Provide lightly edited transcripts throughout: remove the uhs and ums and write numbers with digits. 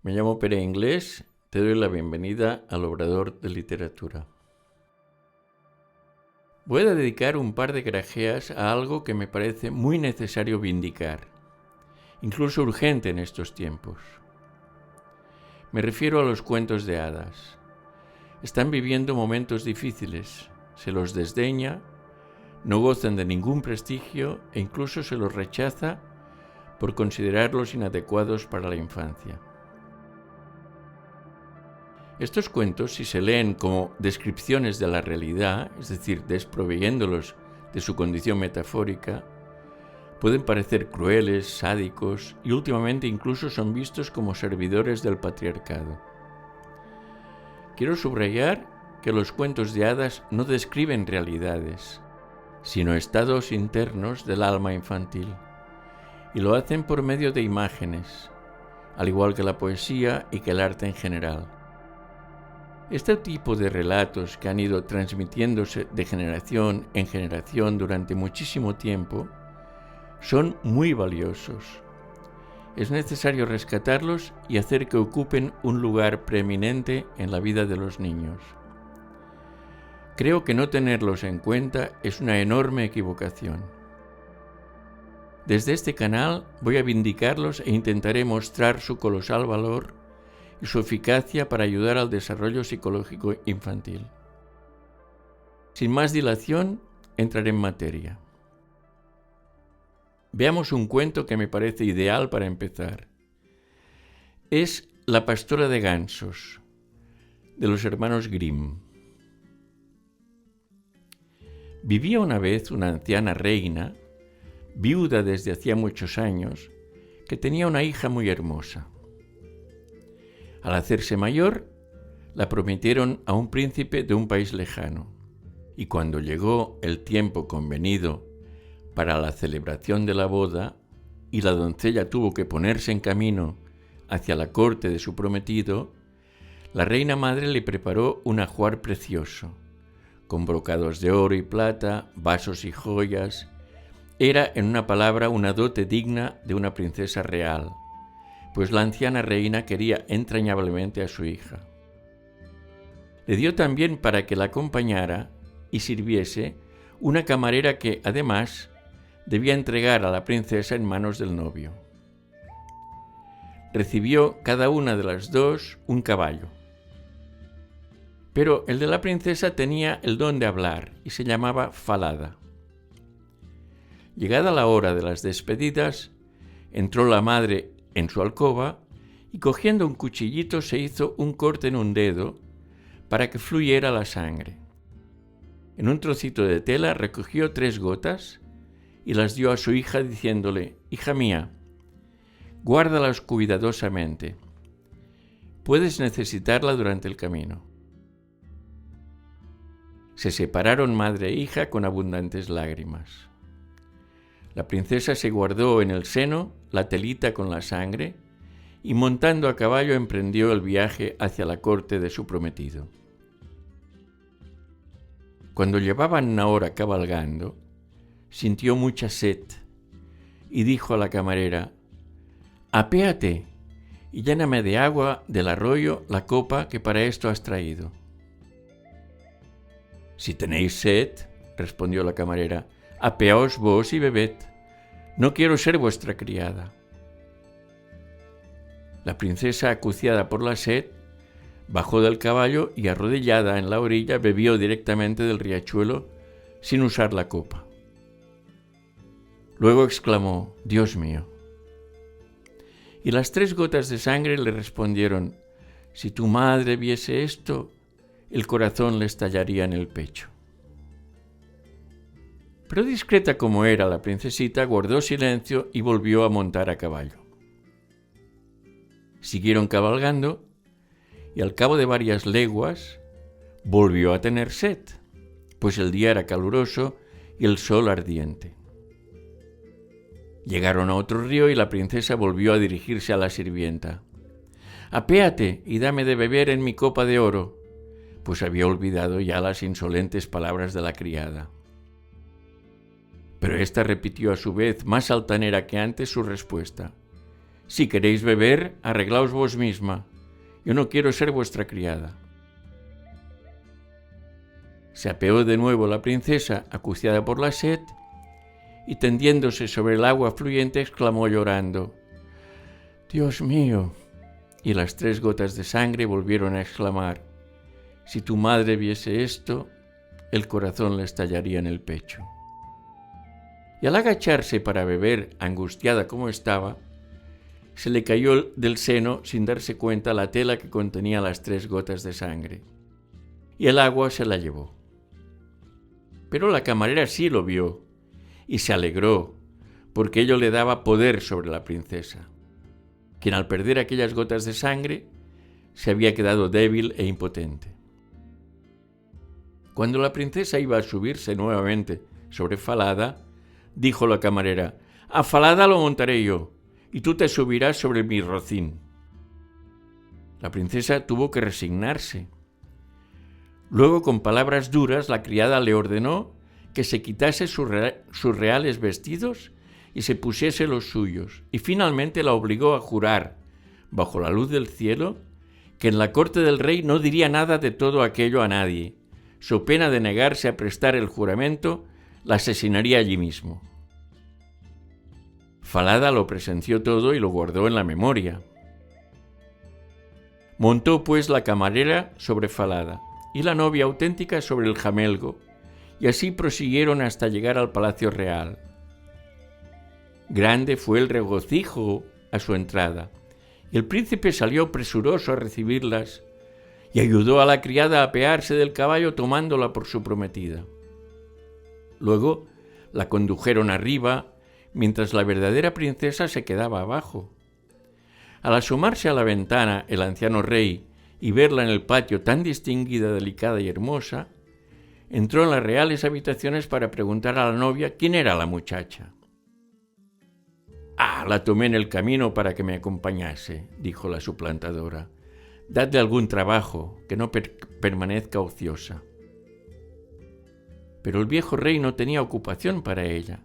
Me llamo Pere Inglés, te doy la bienvenida al Obrador de Literatura. Voy a dedicar un par de grajeas a algo que me parece muy necesario vindicar, incluso urgente en estos tiempos. Me refiero a los cuentos de hadas. Están viviendo momentos difíciles, se los desdeña, no gozan de ningún prestigio e incluso se los rechaza por considerarlos inadecuados para la infancia. Estos cuentos, si se leen como descripciones de la realidad, es decir, desproveyéndolos de su condición metafórica, pueden parecer crueles, sádicos y últimamente incluso son vistos como servidores del patriarcado. Quiero subrayar que los cuentos de hadas no describen realidades, sino estados internos del alma infantil, y lo hacen por medio de imágenes, al igual que la poesía y que el arte en general. Este tipo de relatos que han ido transmitiéndose de generación en generación durante muchísimo tiempo son muy valiosos. Es necesario rescatarlos y hacer que ocupen un lugar preeminente en la vida de los niños. Creo que no tenerlos en cuenta es una enorme equivocación. Desde este canal voy a vindicarlos e intentaré mostrar su colosal valor y su eficacia para ayudar al desarrollo psicológico infantil. Sin más dilación, entraré en materia. Veamos un cuento que me parece ideal para empezar. Es La pastora de gansos, de los hermanos Grimm. Vivía una vez una anciana reina, viuda desde hacía muchos años, que tenía una hija muy hermosa. Al hacerse mayor, la prometieron a un príncipe de un país lejano, y cuando llegó el tiempo convenido para la celebración de la boda y la doncella tuvo que ponerse en camino hacia la corte de su prometido, la reina madre le preparó un ajuar precioso, con brocados de oro y plata, vasos y joyas. Era, en una palabra, una dote digna de una princesa real, pues la anciana reina quería entrañablemente a su hija. Le dio también para que la acompañara y sirviese una camarera que, además, debía entregar a la princesa en manos del novio. Recibió cada una de las dos un caballo. Pero el de la princesa tenía el don de hablar y se llamaba Falada. Llegada la hora de las despedidas, entró la madre en su alcoba y cogiendo un cuchillito se hizo un corte en un dedo para que fluyera la sangre. En un trocito de tela recogió 3 gotas y las dio a su hija diciéndole: «Hija mía, guárdalas cuidadosamente. Puedes necesitarla durante el camino». Se separaron madre e hija con abundantes lágrimas. La princesa se guardó en el seno la telita con la sangre y montando a caballo emprendió el viaje hacia la corte de su prometido. Cuando llevaban una hora cabalgando, sintió mucha sed y dijo a la camarera: «Apéate y lléname de agua del arroyo la copa que para esto has traído». «Si tenéis sed», respondió la camarera, «apeaos vos y bebed. No quiero ser vuestra criada». La princesa, acuciada por la sed, bajó del caballo y, arrodillada en la orilla, bebió directamente del riachuelo sin usar la copa. Luego exclamó: «Dios mío». Y las 3 gotas de sangre le respondieron: «Si tu madre viese esto, el corazón le estallaría en el pecho». Pero discreta como era la princesita, guardó silencio y volvió a montar a caballo. Siguieron cabalgando y al cabo de varias leguas volvió a tener sed, pues el día era caluroso y el sol ardiente. Llegaron a otro río y la princesa volvió a dirigirse a la sirvienta: «Apéate y dame de beber en mi copa de oro», pues había olvidado ya las insolentes palabras de la criada. Pero ésta repitió a su vez, más altanera que antes, su respuesta: Si queréis beber, arreglaos vos misma. Yo no quiero ser vuestra criada. Se apeó de nuevo la princesa, acuciada por la sed, y tendiéndose sobre el agua fluyente exclamó llorando: «Dios mío». Y las 3 gotas de sangre volvieron a exclamar: «Si tu madre viese esto, el corazón le estallaría en el pecho». Y al agacharse para beber, angustiada como estaba, se le cayó del seno sin darse cuenta la tela que contenía las 3 gotas de sangre, y el agua se la llevó. Pero la camarera sí lo vio y se alegró, porque ello le daba poder sobre la princesa, quien al perder aquellas gotas de sangre se había quedado débil e impotente. Cuando la princesa iba a subirse nuevamente sobre Falada, dijo la camarera: «A Falada lo montaré yo, y tú te subirás sobre mi rocín». La princesa tuvo que resignarse. Luego, con palabras duras, la criada le ordenó que se quitase sus reales vestidos y se pusiese los suyos, y finalmente la obligó a jurar, bajo la luz del cielo, que en la corte del rey no diría nada de todo aquello a nadie. So pena de negarse a prestar el juramento, la asesinaría allí mismo. Falada lo presenció todo y lo guardó en la memoria. Montó pues la camarera sobre Falada y la novia auténtica sobre el jamelgo, y así prosiguieron hasta llegar al palacio real. Grande fue el regocijo a su entrada, y el príncipe salió presuroso a recibirlas y ayudó a la criada a apearse del caballo tomándola por su prometida. Luego la condujeron arriba, mientras la verdadera princesa se quedaba abajo. Al asomarse a la ventana el anciano rey y verla en el patio tan distinguida, delicada y hermosa, entró en las reales habitaciones para preguntar a la novia quién era la muchacha. «Ah, la tomé en el camino para que me acompañase», dijo la suplantadora. «Dadle algún trabajo, que no permanezca ociosa». Pero el viejo rey no tenía ocupación para ella,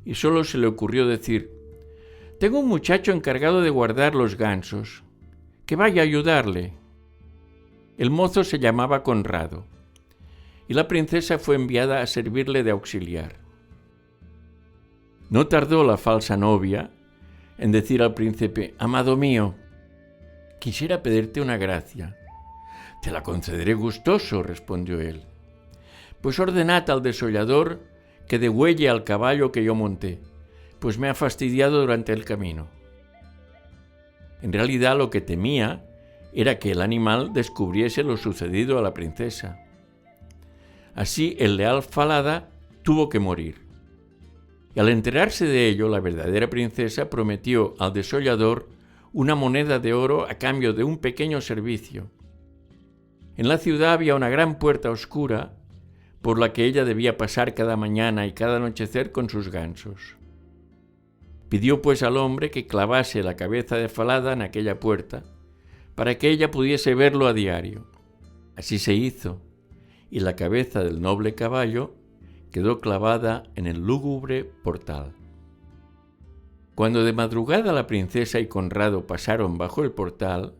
y solo se le ocurrió decir: «Tengo un muchacho encargado de guardar los gansos, que vaya a ayudarle». El mozo se llamaba Conrado, y la princesa fue enviada a servirle de auxiliar. No tardó la falsa novia en decir al príncipe: «Amado mío, quisiera pedirte una gracia». «Te la concederé gustoso», respondió él. «Pues ordenad al desollador que degüelle al caballo que yo monté, pues me ha fastidiado durante el camino». En realidad lo que temía era que el animal descubriese lo sucedido a la princesa. Así el leal Falada tuvo que morir. Y al enterarse de ello, la verdadera princesa prometió al desollador una moneda de oro a cambio de un pequeño servicio. En la ciudad había una gran puerta oscura por la que ella debía pasar cada mañana y cada anochecer con sus gansos. Pidió pues al hombre que clavase la cabeza de Falada en aquella puerta, para que ella pudiese verlo a diario. Así se hizo, y la cabeza del noble caballo quedó clavada en el lúgubre portal. Cuando de madrugada la princesa y Conrado pasaron bajo el portal,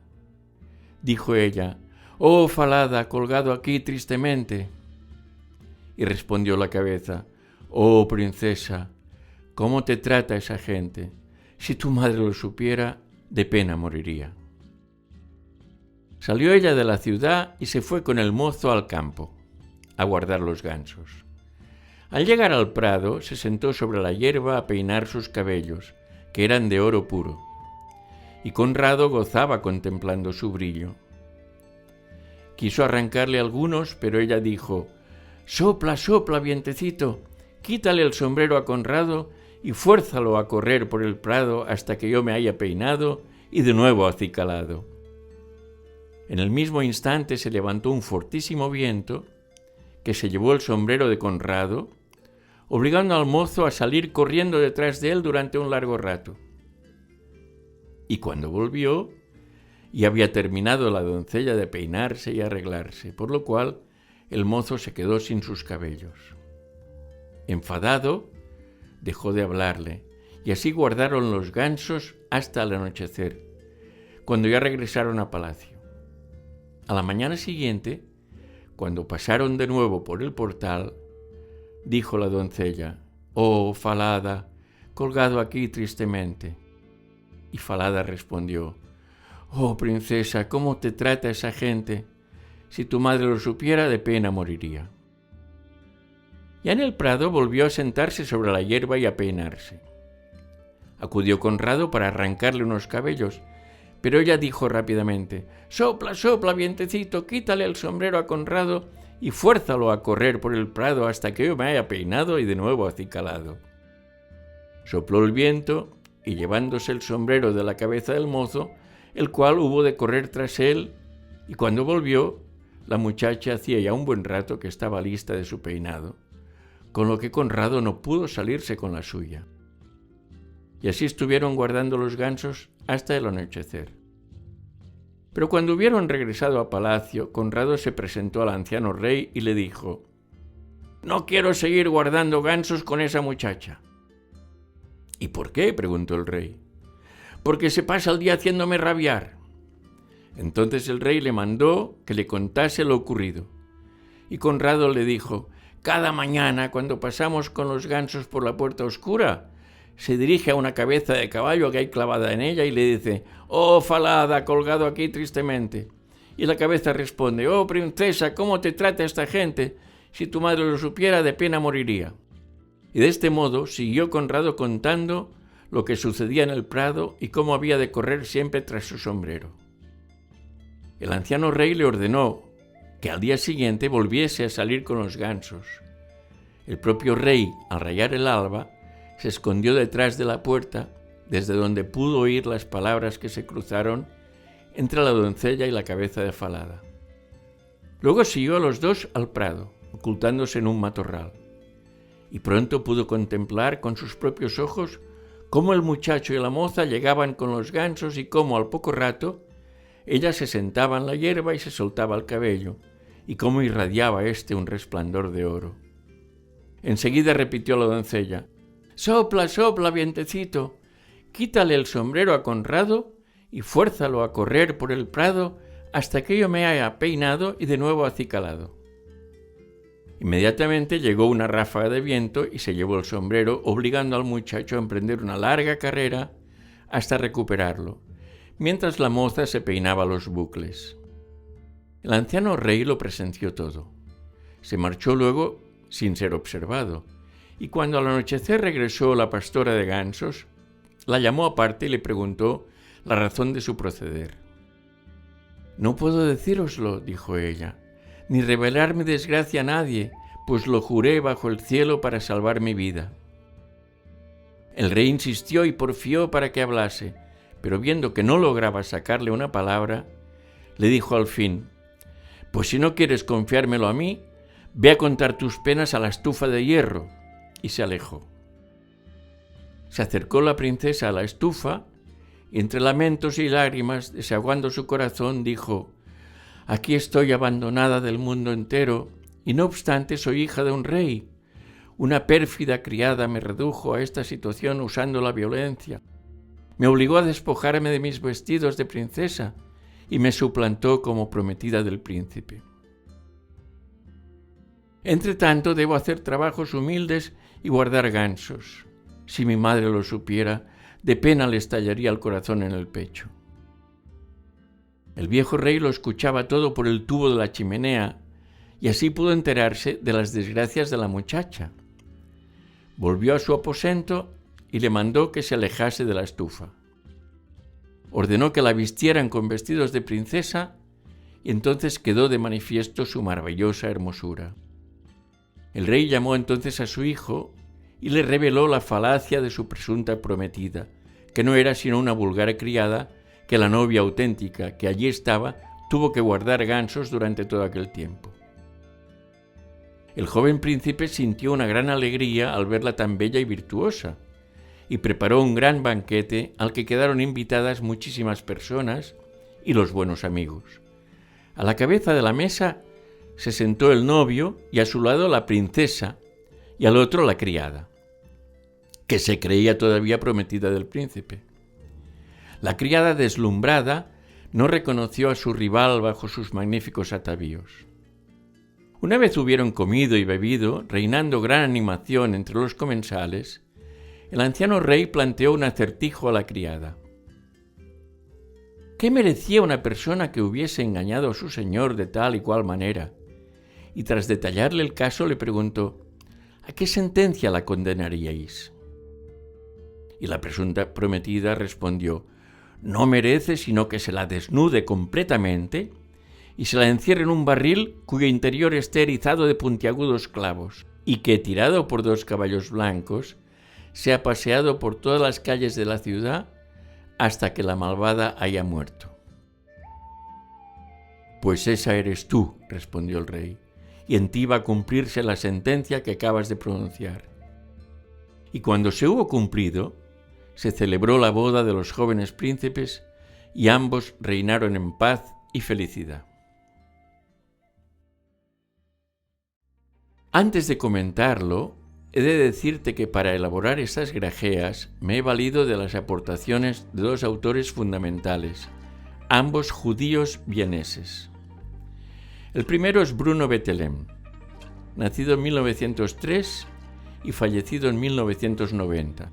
dijo ella: «Oh, Falada, colgado aquí tristemente». Y respondió la cabeza: «Oh, princesa, ¿cómo te trata esa gente? Si tu madre lo supiera, de pena moriría». Salió ella de la ciudad y se fue con el mozo al campo, a guardar los gansos. Al llegar al prado, se sentó sobre la hierba a peinar sus cabellos, que eran de oro puro, y Conrado gozaba contemplando su brillo. Quiso arrancarle algunos, pero ella dijo: «Sopla, sopla, vientecito, quítale el sombrero a Conrado y fuérzalo a correr por el prado hasta que yo me haya peinado y de nuevo acicalado». En el mismo instante se levantó un fortísimo viento que se llevó el sombrero de Conrado, obligando al mozo a salir corriendo detrás de él durante un largo rato. Y cuando volvió, ya había terminado la doncella de peinarse y arreglarse, por lo cual el mozo se quedó sin sus cabellos. Enfadado, dejó de hablarle, y así guardaron los gansos hasta el anochecer, cuando ya regresaron a palacio. A la mañana siguiente, cuando pasaron de nuevo por el portal, dijo la doncella: «Oh, Falada, colgado aquí tristemente». Y Falada respondió: «Oh, princesa, ¿cómo te trata esa gente? Si tu madre lo supiera, de pena moriría». Ya en el prado volvió a sentarse sobre la hierba y a peinarse. Acudió Conrado para arrancarle unos cabellos, pero ella dijo rápidamente: «Sopla, sopla, vientecito, quítale el sombrero a Conrado y fuérzalo a correr por el prado hasta que yo me haya peinado y de nuevo acicalado». Sopló el viento y, llevándose el sombrero de la cabeza del mozo, el cual hubo de correr tras él, y cuando volvió, la muchacha hacía ya un buen rato que estaba lista de su peinado, con lo que Conrado no pudo salirse con la suya. Y así estuvieron guardando los gansos hasta el anochecer. Pero cuando hubieron regresado a palacio, Conrado se presentó al anciano rey y le dijo: «No quiero seguir guardando gansos con esa muchacha». «¿Y por qué?», preguntó el rey. «Porque se pasa el día haciéndome rabiar». Entonces el rey le mandó que le contase lo ocurrido. Y Conrado le dijo: «Cada mañana, cuando pasamos con los gansos por la puerta oscura, se dirige a una cabeza de caballo que hay clavada en ella y le dice: «Oh, Falada, colgado aquí tristemente». Y la cabeza responde: «Oh, princesa, ¿cómo te trata esta gente? Si tu madre lo supiera, de pena moriría». Y de este modo siguió Conrado contando lo que sucedía en el prado y cómo había de correr siempre tras su sombrero. El anciano rey le ordenó que al día siguiente volviese a salir con los gansos. El propio rey, al rayar el alba, se escondió detrás de la puerta, desde donde pudo oír las palabras que se cruzaron entre la doncella y la cabeza de Falada. Luego siguió a los dos al prado, ocultándose en un matorral, y pronto pudo contemplar con sus propios ojos cómo el muchacho y la moza llegaban con los gansos y cómo al poco rato ella se sentaba en la hierba y se soltaba el cabello, y cómo irradiaba un resplandor de oro. Enseguida repitió la doncella: «Sopla, sopla, vientecito, quítale el sombrero a Conrado y fuérzalo a correr por el prado hasta que yo me haya peinado y de nuevo acicalado». Inmediatamente llegó una ráfaga de viento y se llevó el sombrero, obligando al muchacho a emprender una larga carrera hasta recuperarlo, mientras la moza se peinaba los bucles. El anciano rey lo presenció todo. Se marchó luego sin ser observado, y cuando al anochecer regresó la pastora de gansos, la llamó aparte y le preguntó la razón de su proceder. «No puedo decíroslo», dijo ella, «ni revelar mi desgracia a nadie, pues lo juré bajo el cielo para salvar mi vida». El rey insistió y porfió para que hablase, pero viendo que no lograba sacarle una palabra, le dijo al fin: «Pues si no quieres confiármelo a mí, ve a contar tus penas a la estufa de hierro», y se alejó. Se acercó la princesa a la estufa y entre lamentos y lágrimas, desaguando su corazón, dijo: «Aquí estoy abandonada del mundo entero y no obstante soy hija de un rey. Una pérfida criada me redujo a esta situación usando la violencia. Me obligó a despojarme de mis vestidos de princesa y me suplantó como prometida del príncipe. Entre tanto, debo hacer trabajos humildes y guardar gansos. Si mi madre lo supiera, de pena le estallaría el corazón en el pecho». El viejo rey lo escuchaba todo por el tubo de la chimenea y así pudo enterarse de las desgracias de la muchacha. Volvió a su aposento y le mandó que se alejase de la estufa. Ordenó que la vistieran con vestidos de princesa y entonces quedó de manifiesto su maravillosa hermosura. El rey llamó entonces a su hijo y le reveló la falacia de su presunta prometida, que no era sino una vulgar criada que la novia auténtica que allí estaba tuvo que guardar gansos durante todo aquel tiempo. El joven príncipe sintió una gran alegría al verla tan bella y virtuosa, y preparó un gran banquete al que quedaron invitadas muchísimas personas y los buenos amigos. A la cabeza de la mesa se sentó el novio y a su lado la princesa y al otro la criada, que se creía todavía prometida del príncipe. La criada, deslumbrada, no reconoció a su rival bajo sus magníficos atavíos. Una vez hubieron comido y bebido, reinando gran animación entre los comensales, el anciano rey planteó un acertijo a la criada. ¿Qué merecía una persona que hubiese engañado a su señor de tal y cual manera? Y tras detallarle el caso le preguntó, ¿a qué sentencia la condenaríais? Y la presunta prometida respondió, no merece sino que se la desnude completamente y se la encierre en un barril cuyo interior esté erizado de puntiagudos clavos, y que, tirado por 2 caballos blancos, sea paseado por todas las calles de la ciudad hasta que la malvada haya muerto. Pues esa eres tú, respondió el rey, y en ti va a cumplirse la sentencia que acabas de pronunciar. Y cuando se hubo cumplido, se celebró la boda de los jóvenes príncipes y ambos reinaron en paz y felicidad. Antes de comentarlo, he de decirte que para elaborar estas grajeas me he valido de las aportaciones de 2 autores fundamentales, ambos judíos vieneses. El primero es Bruno Bettelem, nacido en 1903 y fallecido en 1990.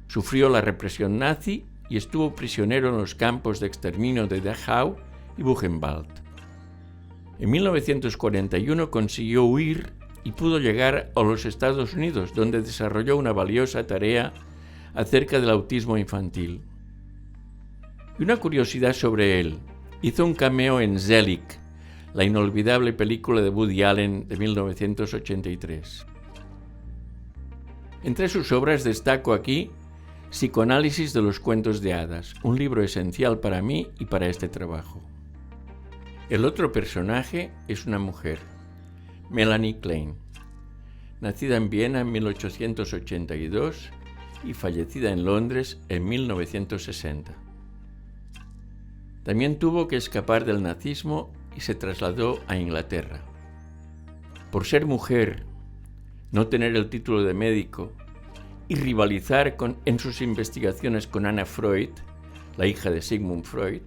Sufrió la represión nazi y estuvo prisionero en los campos de exterminio de Dachau y Buchenwald. En 1941 consiguió huir y pudo llegar a los Estados Unidos, donde desarrolló una valiosa tarea acerca del autismo infantil. Y una curiosidad sobre él, hizo un cameo en Zelig, la inolvidable película de Woody Allen de 1983. Entre sus obras destaco aquí Psicoanálisis de los cuentos de hadas, un libro esencial para mí y para este trabajo. El otro personaje es una mujer, Melanie Klein, nacida en Viena en 1882 y fallecida en Londres en 1960. También tuvo que escapar del nazismo y se trasladó a Inglaterra. Por ser mujer, no tener el título de médico y rivalizar en sus investigaciones con Anna Freud, la hija de Sigmund Freud,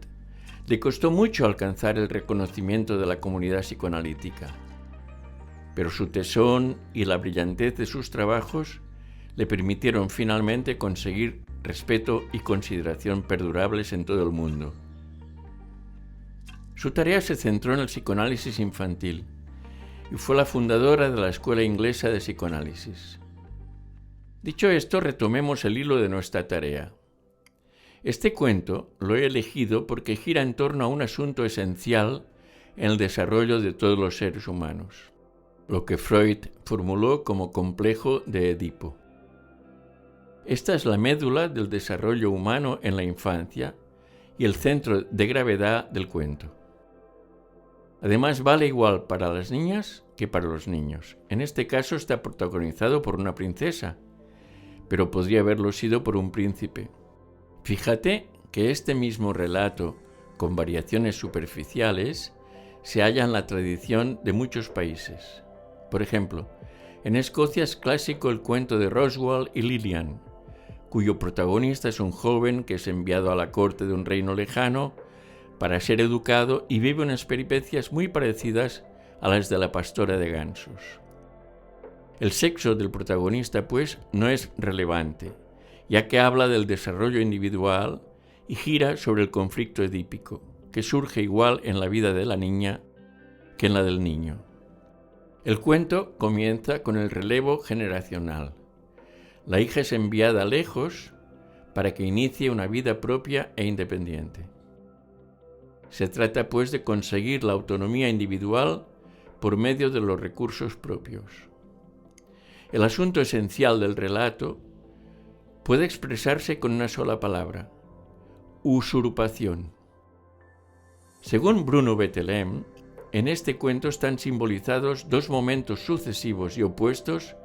le costó mucho alcanzar el reconocimiento de la comunidad psicoanalítica. Pero su tesón y la brillantez de sus trabajos le permitieron finalmente conseguir respeto y consideración perdurables en todo el mundo. Su tarea se centró en el psicoanálisis infantil y fue la fundadora de la Escuela Inglesa de Psicoanálisis. Dicho esto, retomemos el hilo de nuestra tarea. Este cuento lo he elegido porque gira en torno a un asunto esencial en el desarrollo de todos los seres humanos, lo que Freud formuló como complejo de Edipo. Esta es la médula del desarrollo humano en la infancia y el centro de gravedad del cuento. Además, vale igual para las niñas que para los niños. En este caso está protagonizado por una princesa, pero podría haberlo sido por un príncipe. Fíjate que este mismo relato, con variaciones superficiales, se halla en la tradición de muchos países. Por ejemplo, en Escocia es clásico el cuento de Roswell y Lillian, cuyo protagonista es un joven que es enviado a la corte de un reino lejano para ser educado y vive unas peripecias muy parecidas a las de la pastora de gansos. El sexo del protagonista, pues, no es relevante, ya que habla del desarrollo individual y gira sobre el conflicto edípico, que surge igual en la vida de la niña que en la del niño. El cuento comienza con el relevo generacional. La hija es enviada lejos para que inicie una vida propia e independiente. Se trata, pues, de conseguir la autonomía individual por medio de los recursos propios. El asunto esencial del relato puede expresarse con una sola palabra: usurpación. Según Bruno Bettelem, en este cuento están simbolizados 2 momentos sucesivos y opuestos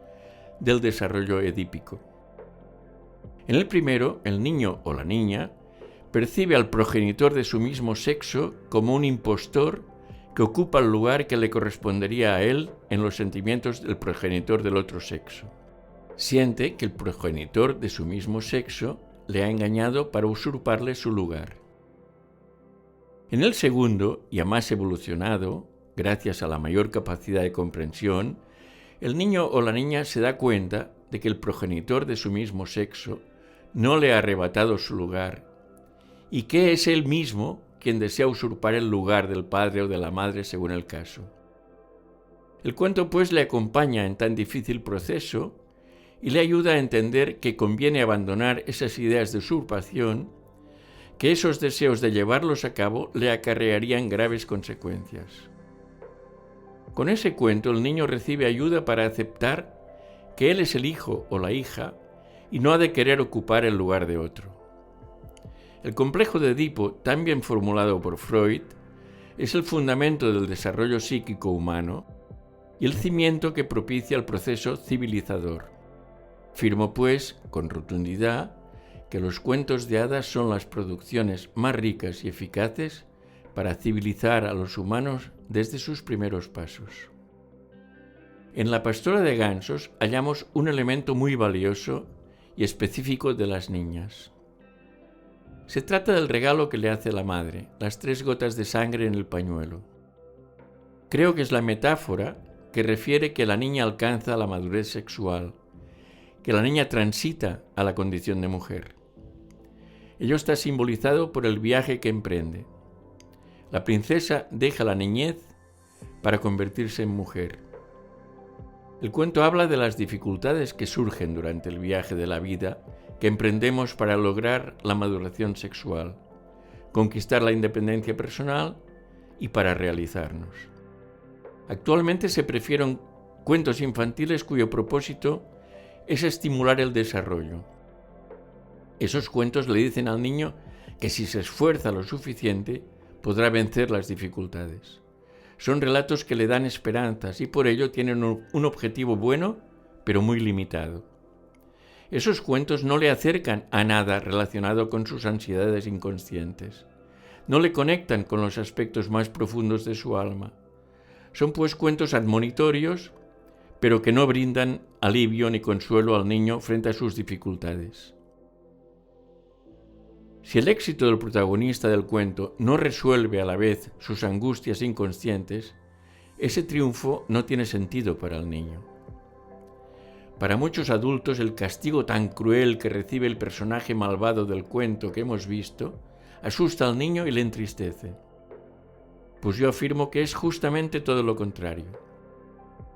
del desarrollo edípico. En el primero, el niño o la niña percibe al progenitor de su mismo sexo como un impostor que ocupa el lugar que le correspondería a él en los sentimientos del progenitor del otro sexo. Siente que el progenitor de su mismo sexo le ha engañado para usurparle su lugar. En el segundo, ya más evolucionado, gracias a la mayor capacidad de comprensión, el niño o la niña se da cuenta de que el progenitor de su mismo sexo no le ha arrebatado su lugar y que es él mismo quien desea usurpar el lugar del padre o de la madre según el caso. El cuento pues le acompaña en tan difícil proceso y le ayuda a entender que conviene abandonar esas ideas de usurpación, que esos deseos de llevarlos a cabo le acarrearían graves consecuencias. Con ese cuento el niño recibe ayuda para aceptar que él es el hijo o la hija y no ha de querer ocupar el lugar de otro. El complejo de Edipo, tan bien formulado por Freud, es el fundamento del desarrollo psíquico humano y el cimiento que propicia el proceso civilizador. Afirmo, pues, con rotundidad, que los cuentos de hadas son las producciones más ricas y eficaces para civilizar a los humanos desde sus primeros pasos. En La pastora de gansos hallamos un elemento muy valioso y específico de las niñas. Se trata del regalo que le hace la madre, las 3 gotas de sangre en el pañuelo. Creo que es la metáfora que refiere que la niña alcanza la madurez sexual, que la niña transita a la condición de mujer. Ello está simbolizado por el viaje que emprende. La princesa deja la niñez para convertirse en mujer. El cuento habla de las dificultades que surgen durante el viaje de la vida que emprendemos para lograr la maduración sexual, conquistar la independencia personal y para realizarnos. Actualmente se prefieren cuentos infantiles cuyo propósito es estimular el desarrollo. Esos cuentos le dicen al niño que si se esfuerza lo suficiente podrá vencer las dificultades. Son relatos que le dan esperanzas y por ello tienen un objetivo bueno, pero muy limitado. Esos cuentos no le acercan a nada relacionado con sus ansiedades inconscientes. No le conectan con los aspectos más profundos de su alma. Son pues cuentos admonitorios, pero que no brindan alivio ni consuelo al niño frente a sus dificultades. Si el éxito del protagonista del cuento no resuelve a la vez sus angustias inconscientes, ese triunfo no tiene sentido para el niño. Para muchos adultos, el castigo tan cruel que recibe el personaje malvado del cuento que hemos visto asusta al niño y le entristece. Pues yo afirmo que es justamente todo lo contrario.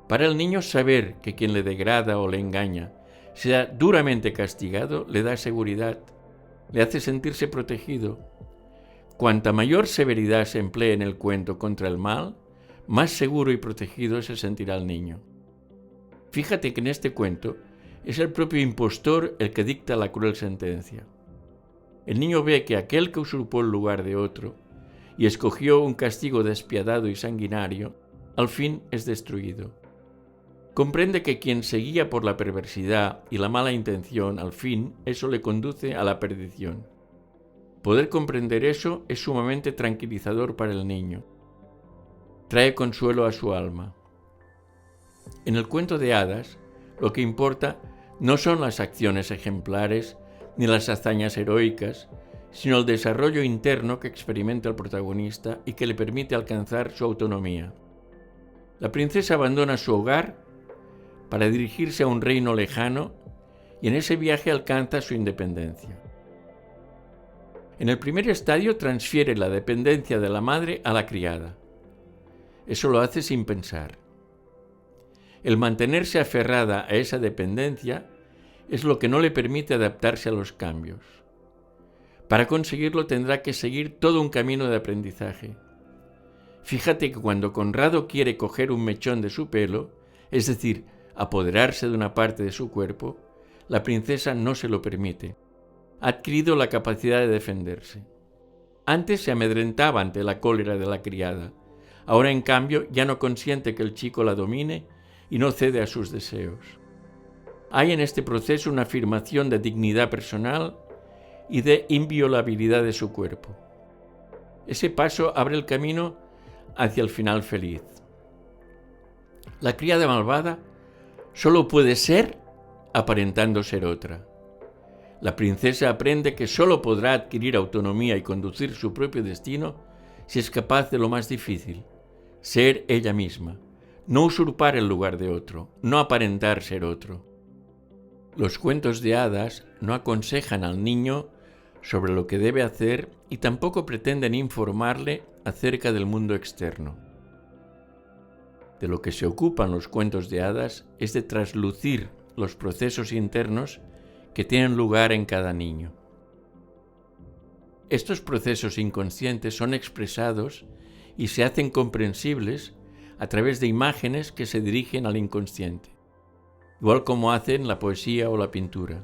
Para el niño, saber que quien le degrada o le engaña sea duramente castigado le da seguridad, le hace sentirse protegido. Cuanta mayor severidad se emplee en el cuento contra el mal, más seguro y protegido se sentirá el niño. Fíjate que en este cuento es el propio impostor el que dicta la cruel sentencia. El niño ve que aquel que usurpó el lugar de otro y escogió un castigo despiadado y sanguinario, al fin es destruido. Comprende que quien se guía por la perversidad y la mala intención, al fin, eso le conduce a la perdición. Poder comprender eso es sumamente tranquilizador para el niño. Trae consuelo a su alma. En el cuento de hadas, lo que importa no son las acciones ejemplares ni las hazañas heroicas, sino el desarrollo interno que experimenta el protagonista y que le permite alcanzar su autonomía. La princesa abandona su hogar para dirigirse a un reino lejano y en ese viaje alcanza su independencia. En el primer estadio transfiere la dependencia de la madre a la criada. Eso lo hace sin pensar. El mantenerse aferrada a esa dependencia es lo que no le permite adaptarse a los cambios. Para conseguirlo tendrá que seguir todo un camino de aprendizaje. Fíjate que cuando Conrado quiere coger un mechón de su pelo, es decir, apoderarse de una parte de su cuerpo, la princesa no se lo permite. Ha adquirido la capacidad de defenderse. Antes se amedrentaba ante la cólera de la criada. Ahora, en cambio, ya no consiente que el chico la domine y no cede a sus deseos. Hay en este proceso una afirmación de dignidad personal y de inviolabilidad de su cuerpo. Ese paso abre el camino hacia el final feliz. La criada malvada solo puede ser aparentando ser otra. La princesa aprende que solo podrá adquirir autonomía y conducir su propio destino si es capaz de lo más difícil, ser ella misma, no usurpar el lugar de otro, no aparentar ser otro. Los cuentos de hadas no aconsejan al niño sobre lo que debe hacer y tampoco pretenden informarle acerca del mundo externo. De lo que se ocupan los cuentos de hadas es de traslucir los procesos internos que tienen lugar en cada niño. Estos procesos inconscientes son expresados y se hacen comprensibles a través de imágenes que se dirigen al inconsciente, igual como hacen la poesía o la pintura.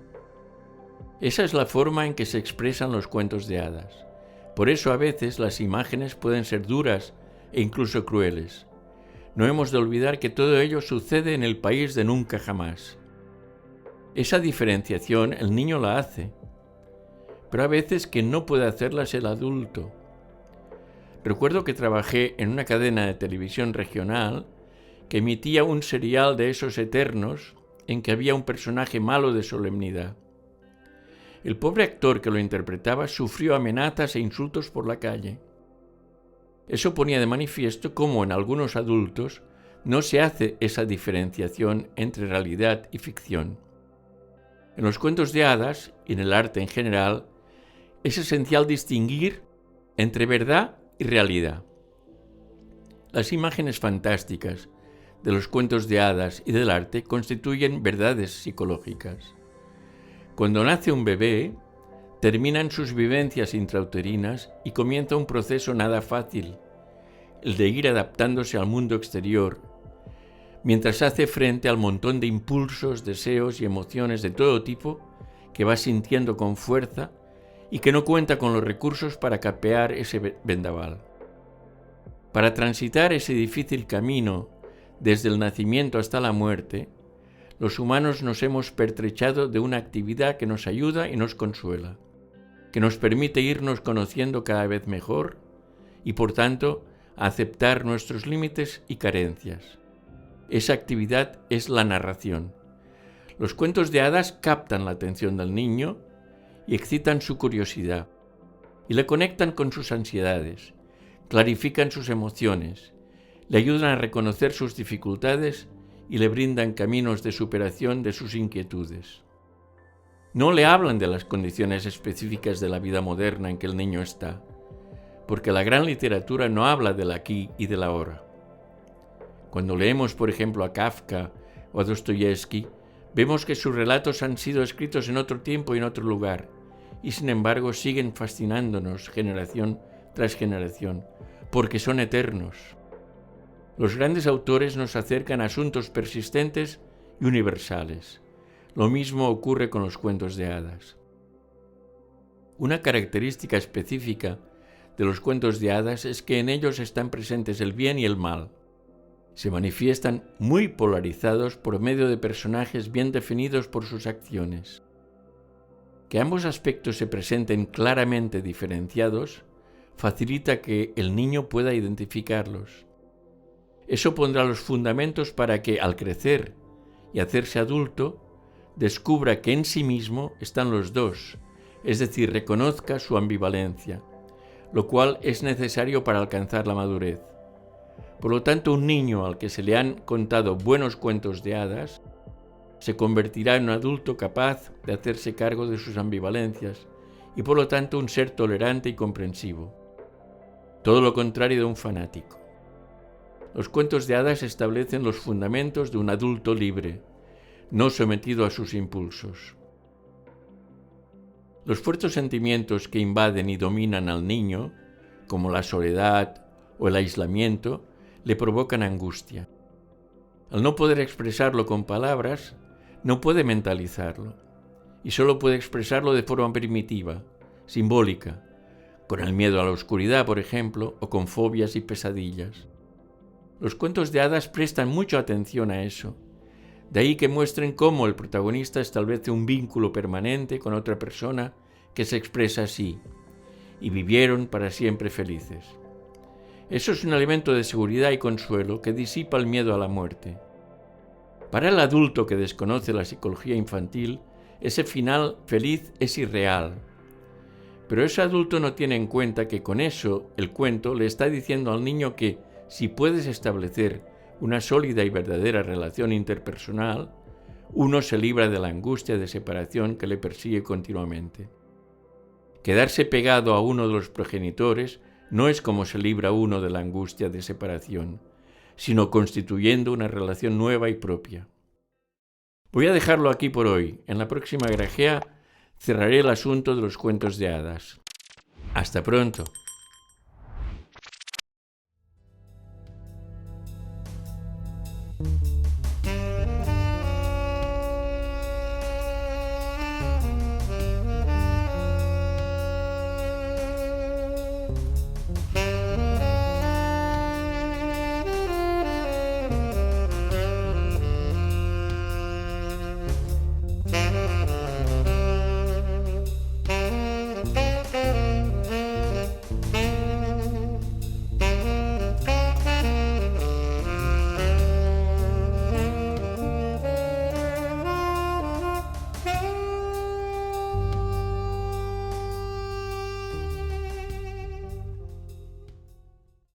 Esa es la forma en que se expresan los cuentos de hadas. Por eso a veces las imágenes pueden ser duras e incluso crueles. No hemos de olvidar que todo ello sucede en el país de nunca jamás. Esa diferenciación el niño la hace, pero a veces quien no puede hacerla es el adulto. Recuerdo que trabajé en una cadena de televisión regional que emitía un serial de esos eternos en que había un personaje malo de solemnidad. El pobre actor que lo interpretaba sufrió amenazas e insultos por la calle. Eso ponía de manifiesto cómo en algunos adultos no se hace esa diferenciación entre realidad y ficción. En los cuentos de hadas y en el arte en general es esencial distinguir entre verdad y realidad. Las imágenes fantásticas de los cuentos de hadas y del arte constituyen verdades psicológicas. Cuando nace un bebé, terminan sus vivencias intrauterinas y comienza un proceso nada fácil, el de ir adaptándose al mundo exterior, mientras hace frente al montón de impulsos, deseos y emociones de todo tipo que va sintiendo con fuerza y que no cuenta con los recursos para capear ese vendaval. Para transitar ese difícil camino desde el nacimiento hasta la muerte, los humanos nos hemos pertrechado de una actividad que nos ayuda y nos consuela, que nos permite irnos conociendo cada vez mejor y, por tanto, aceptar nuestros límites y carencias. Esa actividad es la narración. Los cuentos de hadas captan la atención del niño y excitan su curiosidad, y le conectan con sus ansiedades, clarifican sus emociones, le ayudan a reconocer sus dificultades y le brindan caminos de superación de sus inquietudes. No le hablan de las condiciones específicas de la vida moderna en que el niño está, porque la gran literatura no habla del aquí y del ahora. Cuando leemos, por ejemplo, a Kafka o a Dostoyevsky, vemos que sus relatos han sido escritos en otro tiempo y en otro lugar, y sin embargo siguen fascinándonos generación tras generación, porque son eternos. Los grandes autores nos acercan a asuntos persistentes y universales. Lo mismo ocurre con los cuentos de hadas. Una característica específica de los cuentos de hadas es que en ellos están presentes el bien y el mal. Se manifiestan muy polarizados por medio de personajes bien definidos por sus acciones. Que ambos aspectos se presenten claramente diferenciados facilita que el niño pueda identificarlos. Eso pondrá los fundamentos para que, al crecer y hacerse adulto, descubra que en sí mismo están los dos, es decir, reconozca su ambivalencia, lo cual es necesario para alcanzar la madurez. Por lo tanto, un niño al que se le han contado buenos cuentos de hadas se convertirá en un adulto capaz de hacerse cargo de sus ambivalencias y por lo tanto un ser tolerante y comprensivo. Todo lo contrario de un fanático. Los cuentos de hadas establecen los fundamentos de un adulto libre, no sometido a sus impulsos. Los fuertes sentimientos que invaden y dominan al niño, como la soledad o el aislamiento, le provocan angustia. Al no poder expresarlo con palabras, no puede mentalizarlo, y solo puede expresarlo de forma primitiva, simbólica, con el miedo a la oscuridad, por ejemplo, o con fobias y pesadillas. Los cuentos de hadas prestan mucha atención a eso, de ahí que muestren cómo el protagonista establece un vínculo permanente con otra persona que se expresa así, y vivieron para siempre felices. Eso es un elemento de seguridad y consuelo que disipa el miedo a la muerte. Para el adulto que desconoce la psicología infantil, ese final feliz es irreal. Pero ese adulto no tiene en cuenta que con eso el cuento le está diciendo al niño que si puedes establecer una sólida y verdadera relación interpersonal, uno se libra de la angustia de separación que le persigue continuamente. Quedarse pegado a uno de los progenitores no es como se libra uno de la angustia de separación, sino constituyendo una relación nueva y propia. Voy a dejarlo aquí por hoy. En la próxima grajea cerraré el asunto de los cuentos de hadas. Hasta pronto.